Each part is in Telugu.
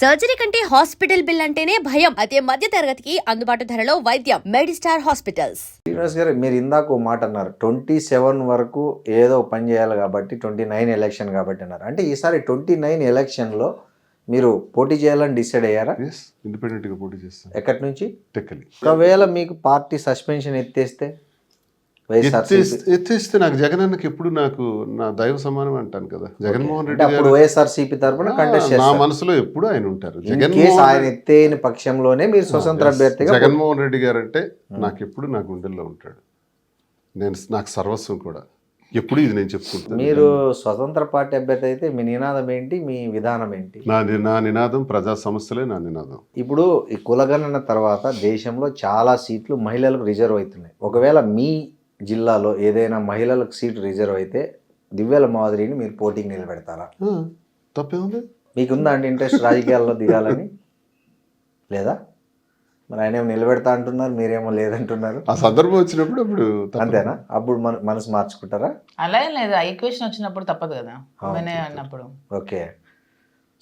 సర్జరీ కంటే హాస్పిటల్ బిల్ అంటేనే భయం. అదే మధ్య తరగతికి అందుబాటు ధరలో వైద్యం. Medistar hospitals. శ్రీనివాస్ గారు, మీరు ఇందాక ఓ మాట అన్నారు, 27 వరకు ఏదో పని చేయాలి కాబట్టి 29 ఎలక్షన్ కాబట్టి అన్నారు. అంటే ఈసారి 29 ఎలక్షన్లో మీరు పోటీ చేయాలని డిసైడ్ అయ్యారా? ఇండిపెండెంట్గా పోటీ చేస్తాను. ఎక్కడి నుంచి? టెక్కలి. ఒకవేళ మీకు పార్టీ సస్పెన్షన్ ఎత్తేస్తే, ఎత్తేస్తే నాకు జగనన్నకి ఎప్పుడు నాకు నా దైవ సమానం అంటాను కదా. జగన్మోహన్ రెడ్డి అప్పుడు వైఎస్ఆర్సీపీ తరఫున కంటెస్ట్ నా చేస్తారు. మనసులో ఎప్పుడు ఆయన ఉంటారు. ఆయన ఎత్తేని పక్షంలోనే మీరు స్వతంత్ర అభ్యర్థిగా. జగన్మోహన్ రెడ్డి గారు అంటే నాకు ఎప్పుడు నా గుండెల్లో ఉంటాడు. నాకు సర్వస్వం కూడా ఎప్పుడు ఇది నేను చెప్పుకుంటాను. మీరు స్వతంత్ర పార్టీ అభ్యర్థి అయితే మీ నినాదం ఏంటి, మీ విధానం ఏంటి? నా నినాదం ప్రజా సమస్యలే నా నినాదం. ఇప్పుడు ఈ కులగణన తర్వాత దేశంలో చాలా సీట్లు మహిళలకు రిజర్వ్ అవుతున్నాయి. ఒకవేళ మీ జిల్లాలో ఏదైనా మహిళలకు సీటు రిజర్వ్ అయితే దివ్యల మాదిరిని మీరు పోటీకి నిలబెడతారా? తప్పేముంది? మీకుందా అండి ఇంట్రెస్ట్ రాజకీయాల్లో దిగాలని? లేదా? మరి ఆయన ఏమో నిలబెడతా అంటున్నారు, మీరేమో లేదంటున్నారు. ఆ సందర్భం వచ్చినప్పుడు అప్పుడు అంతేనా? అప్పుడు మనసు మార్చుకుంటారా? అలా ఏం లేదు, ఆ ఈక్వేషన్ వచ్చినప్పుడు తప్పదు కదా అన్నప్పుడు. ఓకే.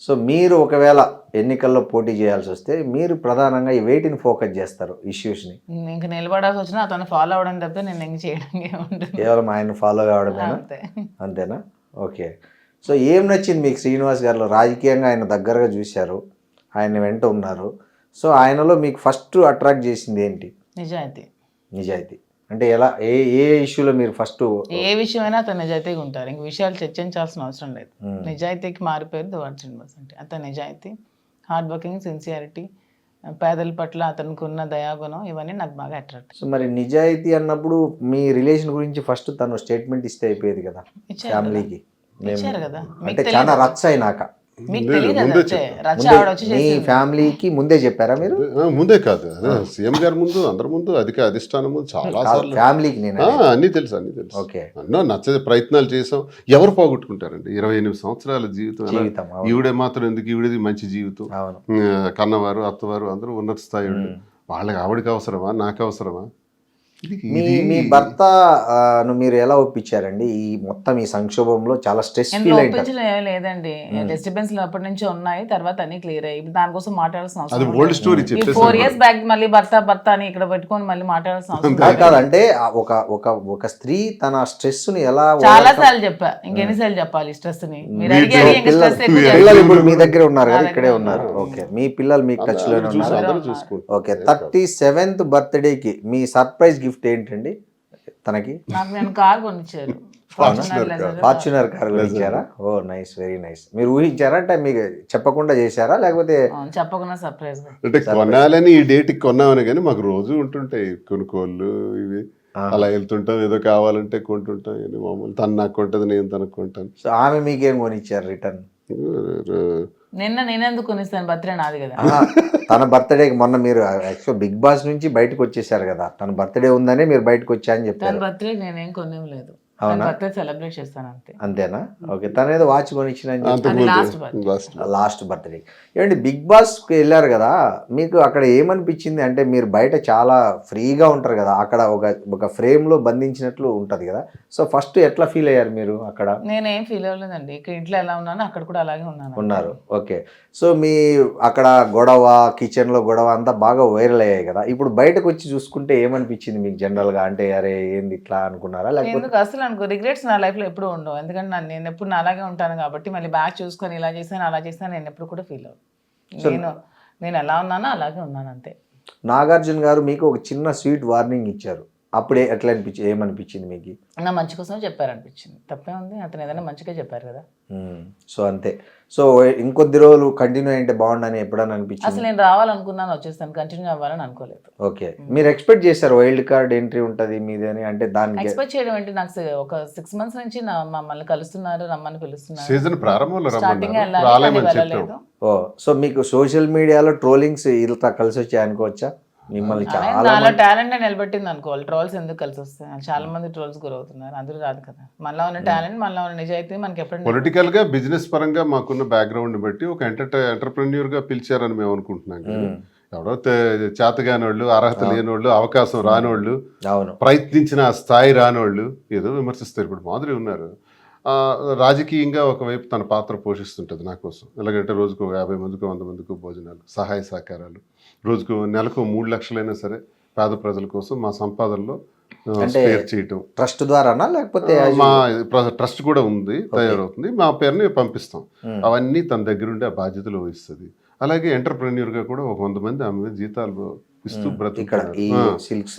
సో మీరు ఒకవేళ ఎన్నికల్లో పోటీ చేయాల్సి వస్తే మీరు ప్రధానంగా ఈ వేటిని ఫోకస్ చేస్తారు, ఇష్యూస్ని? ఇంక నిలబడాల్సి వచ్చినా అతను ఫాలో అవడం తప్పితే నేను ఇంక చేయడానికి ఉంటుంది. కేవలం ఆయన ఫాలో కావడమేనా? అంతేనా? ఓకే. సో ఏం నచ్చింది మీకు శ్రీనివాస్ గారిలో? రాజకీయంగా ఆయన దగ్గరగా చూశారు, ఆయన వెంట ఉన్నారు. సో ఆయనలో మీకు ఫస్ట్ అట్రాక్ట్ చేసింది ఏంటి? నిజాయితీ అంటే ఎలా? ఏ ఇష్యూలో మీరు ఫస్ట్? ఏ విషయమైనా అతను నిజాయితీగా ఉంటారు. ఇంక విషయాలు చర్చించాల్సిన అవసరం లేదు. నిజాయితీకి మారిపోయారు దువ్వాడ శ్రీనివాస్ అంటే. అతను నిజాయితీ, హార్డ్ వర్కింగ్, సిన్సియారిటీ, పేదల పట్ల అతనికి ఉన్న దయాగుణం, ఇవన్నీ నాకు బాగా అట్రాక్ట్. సో మరి నిజాయితీ అన్నప్పుడు మీ రిలేషన్ గురించి ఫస్ట్ తను స్టేట్మెంట్ ఇస్తే అయిపోయేది కదా ఫ్యామిలీకి. కదా, అంటే చాలా రచ్చ అయినాక మీకు తెలియదు. మీ ఫ్యామిలీకి ముందే చెప్పారా మీరు? ముందే కాదు, సీఎం గారి ముందు, అందరి ముందు, అధిష్టానం ముందు చాలా ఫ్యామిలీకి నేను అన్ని తెలుసు. ఓకే. అన్నో నచ్చే ప్రయత్నాలు చేసాం. ఎవరు పోగొట్టుకుంటారండి 28 సంవత్సరాల జీవితం? ఈవిడే మాత్రం ఎందుకు? ఈవిడేది మంచి జీవితం. కన్నవారు, అత్తవారు అందరూ ఉన్నత స్థాయి. వాళ్ళకి ఆవిడకి అవసరమా, నాకు అవసరమా? మీ భర్త మీరు ఎలా ఒప్పించారండి ఈ మొత్తం ఈ సంక్షోభంలో? చాలా స్ట్రెస్ ఫీల్ అయ్యారు. లేదండి, డిస్టర్బెన్స్ అప్పటి నుంచి ఉన్నాయి, తర్వాత అన్ని క్లియర్ అయ్యి దానికోసం మాట్లాడాల్సిన అవసరం. ఓల్డ్ స్టోరీ 4 years బ్యాక్ మళ్ళీ భర్త అని ఇక్కడ పెట్టుకొని మళ్ళీ మాట్లాడాల్సిన అవసరం కాదంటే ఒక స్త్రీ తన స్ట్రెస్ ని ఎలా? చాలా సార్లు చెప్పా, ఇంకెన్నిసార్లు చెప్పాలి స్ట్రెస్ ని? మీరు అడిగారు. పిల్లలు ఇప్పుడు మీ దగ్గర ఉన్నారు కదా, ఇక్కడే ఉన్నారు. ఓకే. మీ పిల్లలు మీకు టచ్ లోనే ఉన్నారు. ఓకే. 37th బర్త్డేకి మీ సర్ప్రైజ్ గిఫ్ట్ ఏంటండి తనకి? నేను కార్ కొనిచ్చారు, ఫార్చునర్ కార్ కొనిచ్చారా? ఓ నైస్, వెరీ నైస్. మీరు ఊహించారా? అంటే మీకు చెప్పకుండా చేశారా లేకపోతే? చెప్పకుండా సర్ప్రైజ్. అంటే కొనాలని ఈ డేట్ కొన్నామని, కానీ మాకు రోజు ఉంటుంటాయి కొనుక్కోళ్ళు ఇవి. అలా వెళ్తుంటాం, ఏదో కావాలంటే కొంటుంటాం. మామూలు తను నాకు కొంటది, నేను తనకు కొంటాను. సో ఆమె మీకేం కొనిచ్చారు రిటర్న్? నేనెందుకు కొనిస్తాను, బర్త్డే నాది కదా. తన బర్త్డేకి మొన్న మీరు యాక్చువల్ బిగ్ బాస్ నుంచి బయటకు వచ్చేసారు కదా, తన బర్త్డే ఉందనే మీరు బయటకు వచ్చా అని చెప్పారు. తన బర్త్డే నేనేం కొనేం లేదు, బర్త్డే సెలబ్రేట్ చేస్తాను అంతే. అంతేనా? ఓకే. తన ఏదో వాచ్ కొనిచ్చిన లాస్ట్ బర్త్డే. ఏమంటే బిగ్ బాస్ కి వెళ్ళారు కదా, మీకు అక్కడ ఏమనిపించింది? అంటే మీరు బయట చాలా ఫ్రీగా ఉంటారు కదా, అక్కడ ఒక ఫ్రేమ్ లో బంధించినట్లు ఉంటది కదా. సో ఫస్ట్ ఎట్లా ఫీల్ అయ్యారు మీరు అక్కడ? నేనేం ఫీల్ అవ్వలేదండి, ఇక్కడ ఇంట్లో ఎలా ఉన్నానో అక్కడ కూడా అలాగే ఉన్నారు. ఓకే. సో మీ అక్కడ గొడవ, కిచెన్ లో గొడవ అంతా బాగా వైరల్ అయ్యాయి కదా. ఇప్పుడు బయటకు వచ్చి చూసుకుంటే ఏమనిపించింది మీకు జనరల్ గా? అంటే అరే ఏంది ఇట్లా అనుకున్నారా? లేకపోతే అసలు అనుకో, రిగ్రెట్స్ నా లైఫ్ లో ఎప్పుడు ఉండవు. ఎందుకంటే నేను ఎప్పుడు అలాగే ఉంటాను కాబట్టి, మళ్ళీ బ్యాక్ చూసుకొని ఇలా చేసాను అలా చేసాను నేను ఎప్పుడు కూడా ఫీల్ అవ్వను. నేను ఎలా ఉన్నానో అలాగే ఉన్నాను అంతే. నాగార్జున గారు మీకు ఒక చిన్న స్వీట్ వార్నింగ్ ఇచ్చారు, అప్పుడే ఎట్లా ఏమనిపించింది మీకు? నా మంచి కోసం చెప్పారనిపించింది. తప్పే ఉంది, అతను ఏదైనా మంచిగా చెప్పారు కదా. సో అంతే. సో ఇంకొద్ది రోజులు కంటిన్యూ అయితే బాగుండని ఎప్పుడైనా అనిపించింది? అసలు నేను రావాలనుకున్నాను, వచ్చేస్తాను, కంటిన్యూ అవ్వాలని అనుకోలేదు. ఓకే. మీరు ఎక్స్పెక్ట్ చేశారు వైల్డ్ కార్డ్ ఎంట్రీ ఉంటుంది మీది అని? అంటే దాన్ని ఎక్స్పెక్ట్ చేయడం ఏంటి, నాకు ఒక 6 months నుంచి మమ్మల్ని కలుస్తున్నారు, రమ్మని పిలుస్తున్నారు. సీజన్ ప్రారంభంలో స్టార్టింగ్ వెళ్ళలేదు. ఓ సో మీకు సోషల్ మీడియాలో ట్రోలింగ్స్ ఇలా కలిసి వచ్చాయి అనుకోవచ్చా? మిమ్మల్ని చాలా టాలెంట్ నిలబెట్టింది అనుకోవాలి. ట్రోల్స్ ఎందుకు కలిసి వస్తాయి? చాలా మంది ట్రోల్స్ గురవుతున్నారు, అందరూ రాదు కదా. మనలో ఉన్న టాలెంట్, మనలో ఉన్న నిజాయితీ మనకి ఎప్పుడు. పొలిటికల్ గా, బిజినెస్ పరంగా మాకున్న బ్యాక్గ్రౌండ్ బట్టి ఒక ఎంటర్ప్రెన్యూర్ గా పిలిచారని మేము అనుకుంటున్నాం. ఎవడో చేతగాని వాళ్ళు, అర్హత లేనోళ్ళు, అవకాశం రానోళ్ళు, ప్రయత్నించిన స్థాయి రానోళ్ళు ఏదో విమర్శిస్తారు. ఇప్పుడు మాదిరి ఉన్నారు, రాజకీయంగా ఒకవైపు తన పాత్ర పోషిస్తుంటుంది నా కోసం. ఎలాగంటే రోజుకు 50 మందికో 100 మందికో భోజనాలు, సహాయ సహకారాలు, రోజుకు నెలకు 3 లక్షలైనా సరే పేద ప్రజల కోసం మా సంపాదనలో స్పేర్ చేయటం. ట్రస్ట్ ద్వారానా లేకపోతే మా ట్రస్ట్ కూడా ఉంది, తయారవుతుంది, మా పేరుని పంపిస్తాం. అవన్నీ తన దగ్గరుండి ఆ బాధ్యతలు వహిస్తుంది. అలాగే ఎంటర్ప్రెన్యూర్గా కూడా ఒక 100 మంది ఆమె మీద జీతాలు ఇస్తూ బ్రతుకుతున్నారు.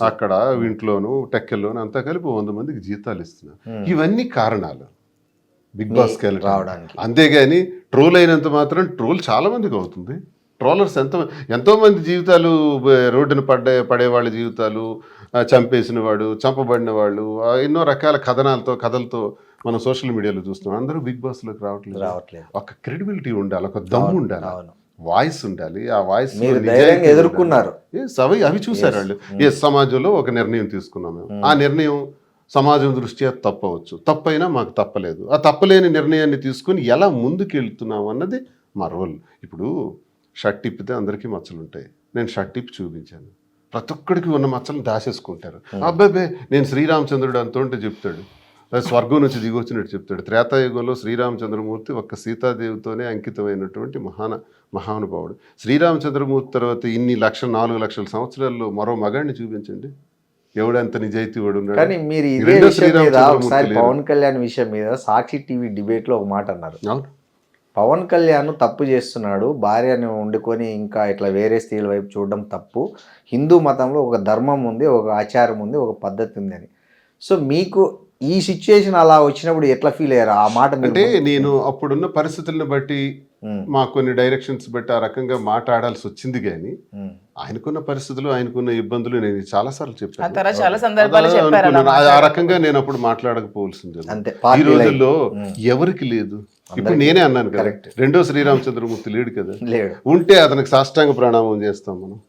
అక్కడ ఇంట్లోను టెక్కల్లోను అంతా కలిపి 100 మందికి జీతాలు ఇస్తున్నారు. ఇవన్నీ కారణాలు బిగ్ బాస్ రావడానికి. అంతేగాని ట్రోల్ అయినంత మాత్రం ట్రోల్ చాలా మందికి అవుతుంది. ట్రోలర్స్ ఎంతో మంది జీవితాలు రోడ్డున పడే వాళ్ళ జీవితాలు, చంపేసిన వాడు, చంపబడిన వాళ్ళు, ఎన్నో రకాల కథలతో మనం సోషల్ మీడియాలో చూస్తున్నాం. అందరూ బిగ్ బాస్లోకి రావట్లేదు. ఒక క్రెడిబిలిటీ ఉండాలి, ఒక దమ్ము ఉండాలి, వాయిస్ ఉండాలి. ఆ వాయిస్ ఎదుర్కొన్నారు, అవి చూసారు వాళ్ళు. ఏ సమాజంలో ఒక నిర్ణయం తీసుకున్నాం మేము, ఆ నిర్ణయం సమాజం దృష్ట్యా తప్పవచ్చు, తప్పైనా మాకు తప్పలేదు. ఆ తప్పలేని నిర్ణయాన్ని తీసుకుని ఎలా ముందుకెళ్తున్నాం అన్నది మా రోల్. ఇప్పుడు షర్ట్ తిప్పితే అందరికీ మచ్చలు ఉంటాయి. నేను షర్ట్ తిప్పి చూపించాను, ప్రతి ఒక్కడికి ఉన్న మచ్చలను దాచేసుకుంటారు. అబ్బాబే నేను శ్రీరామచంద్రుడు అంతుంటే చెప్తాడు, స్వర్గం నుంచి దిగొచ్చినట్టు చెప్తాడు. త్రేతాయుగంలో శ్రీరామచంద్రమూర్తి ఒక్క సీతాదేవితోనే అంకితమైనటువంటి మహానుభావుడు. శ్రీరామచంద్రమూర్తి తర్వాత 4 లక్షల సంవత్సరాల్లో మరో మగాడిని చూపించండి, ఎవడంత నిజాయితీ వాడు ఉన్నాడు. కానీ మీరు పవన్ కళ్యాణ్ విషయం మీద సాక్షి టీవీ డిబేట్ లో ఒక మాట అన్నారు. అవును, పవన్ కళ్యాణ్ తప్పు చేస్తున్నాడు, భార్యని వండుకొని ఇంకా ఇట్లా వేరే స్త్రీల వైపు చూడడం తప్పు. హిందూ మతంలో ఒక ధర్మం ఉంది, ఒక ఆచారం ఉంది, ఒక పద్ధతి ఉంది అని. సో మీకు ఈ సిచ్యుయేషన్ అలా వచ్చినప్పుడు ఎట్లా ఫీల్ అయ్యారు? ఆ మాట అంటే నేను అప్పుడున్న పరిస్థితులను బట్టి మా కొన్ని డైరెక్షన్స్ బట్టి ఆ రకంగా మాట్లాడాల్సి వచ్చింది. కానీ ఆయనకున్న పరిస్థితులు, ఆయనకున్న ఇబ్బందులు నేను చాలాసార్లు చెప్పాను. ఆ రకంగా నేను అప్పుడు మాట్లాడకపోవాల్సింది. ఈ రోజుల్లో ఎవరికి లేదు. ఇప్పుడు నేనే అన్నాను కదా, రెండో శ్రీరామచంద్రమూర్తి లేడు కదా, ఉంటే అతనికి సాష్టాంగ ప్రణామం చేస్తాం. మనం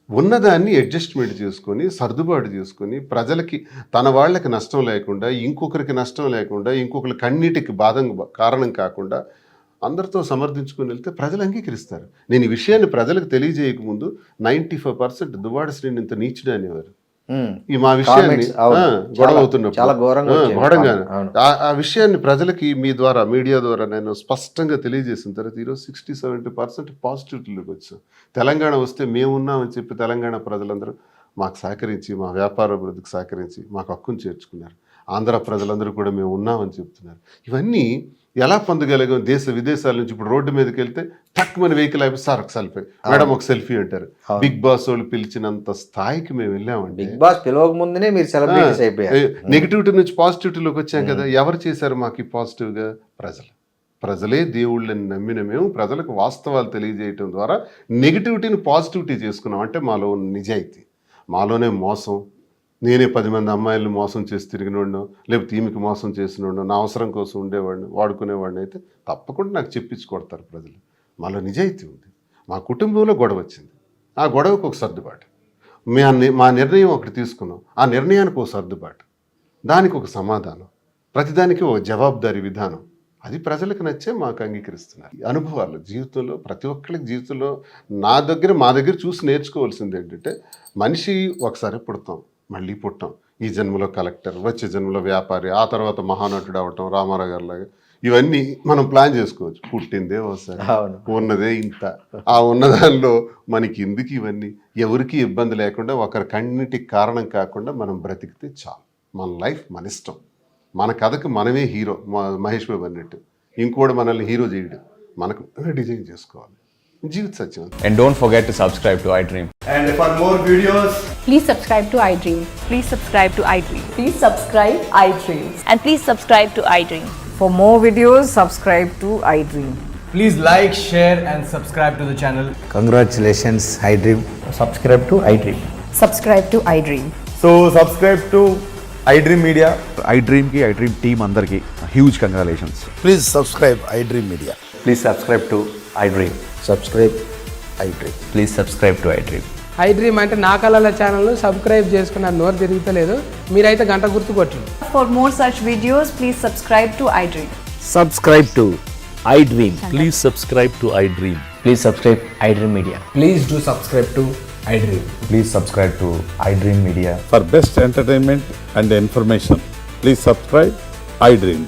ఉన్నదాన్ని అడ్జస్ట్మెంట్ చేసుకొని, సర్దుబాటు చేసుకొని, ప్రజలకి తన వాళ్ళకి నష్టం లేకుండా, ఇంకొకరికి నష్టం లేకుండా, ఇంకొకరి కన్నీటికి కారణం కాకుండా అందరితో సమర్థించుకొని వెళ్తే ప్రజలు అంగీకరిస్తారు. నేను ఈ విషయాన్ని ప్రజలకు తెలియజేయకముందు 95% దువ్వాడ శ్రీని ఇంత నీచుడు అనేవారు. ఈ మా విషయాన్ని గొడవ అవుతున్నప్పుడు ఆ విషయాన్ని ప్రజలకి మీ ద్వారా, మీడియా ద్వారా నేను స్పష్టంగా తెలియజేసిన తర్వాత ఈరోజు 60-70% పాజిటివిటీలోకి వచ్చాం. తెలంగాణ వస్తే మేమున్నామని చెప్పి తెలంగాణ ప్రజలందరూ మాకు సహకరించి, మా వ్యాపార అభివృద్ధికి సహకరించి మాకు హక్కును చేర్చుకున్నారు. ఆంధ్ర ప్రజలందరూ కూడా మేము ఉన్నామని చెప్తున్నారు. ఇవన్నీ ఎలా పొందగలిగాం? దేశ విదేశాల నుంచి ఇప్పుడు రోడ్డు మీదకి వెళ్తే తక్కువ వెహికల్ అయిపోయి సార్ ఒక సెల్ఫీ, మేడం ఒక సెల్ఫీ అంటారు. బిగ్ బాస్ వాళ్ళు పిలిచినంత స్థాయికి మేము వెళ్ళామండి. బిగ్ బాస్ పిలవక ముందునే మీరు సెలబ్రిటీస్ అయిపోయారు. నెగిటివిటీ నుంచి పాజిటివిటీలోకి వచ్చాం కదా. ఎవరు చేశారు మాకు ఈ పాజిటివ్గా? ప్రజలే దేవుళ్ళని నమ్మిన మేము ప్రజలకు వాస్తవాలు తెలియజేయటం ద్వారా నెగిటివిటీని పాజిటివిటీ చేసుకున్నాం. అంటే మాలో నిజాయితీ, మాలోనే మోసం. నేనే 10 మంది అమ్మాయిలను మోసం చేసి తిరిగినోడినో, లేకపోతే ఈమెకి మోసం చేసినోడినో, నా అవసరం కోసం ఉండేవాడిని, వాడుకునేవాడిని అయితే తప్పకుండా నాకు చెప్పించి కొడతారు ప్రజలు. మాలో నిజాయితీ ఉంది. మా కుటుంబంలో గొడవ వచ్చింది, ఆ గొడవకు ఒక సర్దుబాటు. మా నిర్ణయం ఒకటి తీసుకున్నాం, ఆ నిర్ణయానికి ఒక సర్దుబాటు, దానికి ఒక సమాధానం, ప్రతిదానికి ఒక జవాబుదారీ విధానం. అది ప్రజలకు నచ్చే మాకు అంగీకరిస్తున్నారు. ఈ అనుభవాలు జీవితంలో ప్రతి ఒక్కరికి జీవితంలో మా దగ్గర చూసి నేర్చుకోవాల్సింది ఏంటంటే, మనిషి ఒకసారి పుడతాం, మళ్ళీ పుట్టాం. ఈ జన్మలో కలెక్టర్, వచ్చే జన్మలో వ్యాపారి, ఆ తర్వాత మహానటుడు అవటం రామారావు గారి లాగా. ఇవన్నీ మనం ప్లాన్ చేసుకోవచ్చు. పుట్టిందే ఒకసారి, ఉన్నదే ఇంత. ఆ ఉన్నదానిలో మనకి ఎందుకు ఇవన్నీ? ఎవరికి ఇబ్బంది లేకుండా, ఒకరి కన్నిటికి కారణం కాకుండా మనం బ్రతికితే చాలు. మన లైఫ్ మన ఇష్టం, మన కథకు మనమే హీరో. మహేష్ బాబు అన్నట్టు ఇంకోటి మనల్ని హీరో చేయడు, మనకు డిజైన్ చేసుకోవాలి. జీవిత సత్యం. And don't forget to subscribe to iDream. And for more videos, please subscribe to iDream. Please subscribe to iDream. Please subscribe iDream. And please subscribe to iDream. For more videos, subscribe to iDream. please like, share and subscribe to the channel. Congratulations, iDream. Subscribe to iDream. Subscribe to iDream. So subscribe to iDream Media. iDream ki iDream team andarki huge congratulations. Please subscribe iDream Media. Please subscribe to iDream. Subscribe iDream. Please subscribe to iDream. iDream అంటే నా కళల ఛానల్ సబ్స్క్రైబ్ చేసుకున్న నోరు తిరుగుతలేదు, మీరైతే గంట గుర్తు కొట్టండి. For more such videos, please subscribe to iDream. Subscribe to iDream. Please subscribe to iDream. Please subscribe iDream Media. Please do subscribe to iDream. Please subscribe to iDream Media. For best entertainment and information, please subscribe iDream.